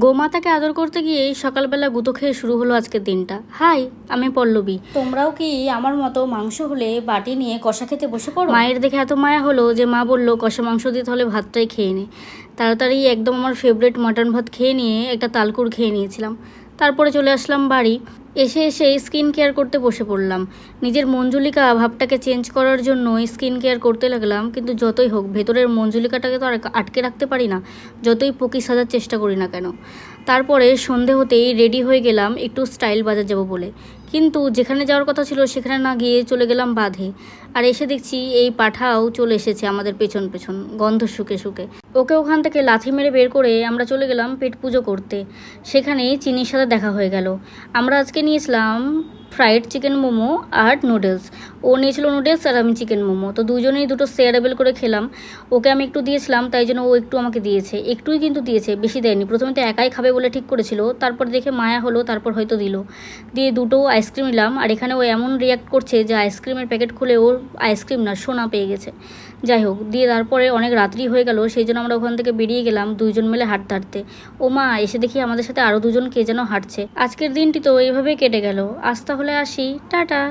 গোমাতাকে আদর করতে গিয়ে সকালবেলা গুঁতো খেয়ে শুরু হলো আজকের দিনটা। হাই, আমি পল্লবী। তোমরাও কি আমার মতো মাংস হলে বাটি নিয়ে কষা খেতে বসে পড়ো? মায়ের দেখে এত মায়া হলো যে মা বললো কষা মাংস দিয়ে তাহলে ভাতটাই খেয়ে নে। তাড়াতাড়ি একদম আমার ফেভারিট মাটন ভাত খেয়ে নিয়ে একটা তালকুড় খেয়ে নিয়েছিলাম। তারপরে চলে আসলাম বাড়ি। এসে স্কিন কেয়ার করতে বসে পড়লাম। নিজের মঞ্জুলিকা ভাবটাকে চেঞ্জ করার জন্য স্কিন কেয়ার করতে লাগলাম, কিন্তু যতই হোক ভেতরের মঞ্জুলিকাটাকে তো আর আটকে রাখতে পারি না, যতই পকি সাজার চেষ্টা করি না কেন। তারপরে সন্ধে হতেই রেডি হয়ে গেলাম একটু স্টাইল বাজার যাব বলে, কিন্তু যেখানে যাওয়ার কথা ছিল সেখানে না গিয়ে চলে গেলাম বাঁধে। আর এসে দেখছি এই পাঠাও চলে এসেছে আমাদের পেছন পেছন গন্ধ শুকে শুকে। ওকে ওখান থেকে লাথি মেরে বের করে আমরা চলে গেলাম পেট পুজো করতে। সেখানে চিনির সাথে দেখা হয়ে গেল। আমরা আজকে নিয়েছিলাম ফ্রাইড চিকেন মোমো আর নুডলস। ও নিয়েছিল নুডলস আর আমি চিকেন মোমো, তো দুজনেই দুটো শেয়ারেবল করে খেলাম। ওকে আমি একটু দিয়েছিলাম, তাই জন্য ও একটু আমাকে দিয়েছে, একটুই কিন্তু দিয়েছে, বেশি দেয়নি। প্রথমে তো একাই খাবে বলে ঠিক করেছিল, তারপর দেখে মায়া হলো, তারপর হয়তো দিল। দিয়ে দুটো আইসক্রিম নিলাম, আর এখানে ও এমন রিয়াক্ট করছে যে আইসক্রিমের প্যাকেট খুলে ওর আইসক্রিম না সোনা পেয়ে গেছে। যাই হোক, দিয়ে তারপরে অনেক রাত্রি হয়ে গেল, সেই জন্য আমরা ওখান থেকে বেরিয়ে গেলাম দুইজন মিলে হাঁটতে হাঁটতে। ও মা, এসে দেখি আমাদের সাথে আরও দুজন কে যেন হাঁটছে। আজকের দিনটি তো এইভাবেই কেটে গেল। আজ তাহলে আসি, টাটা।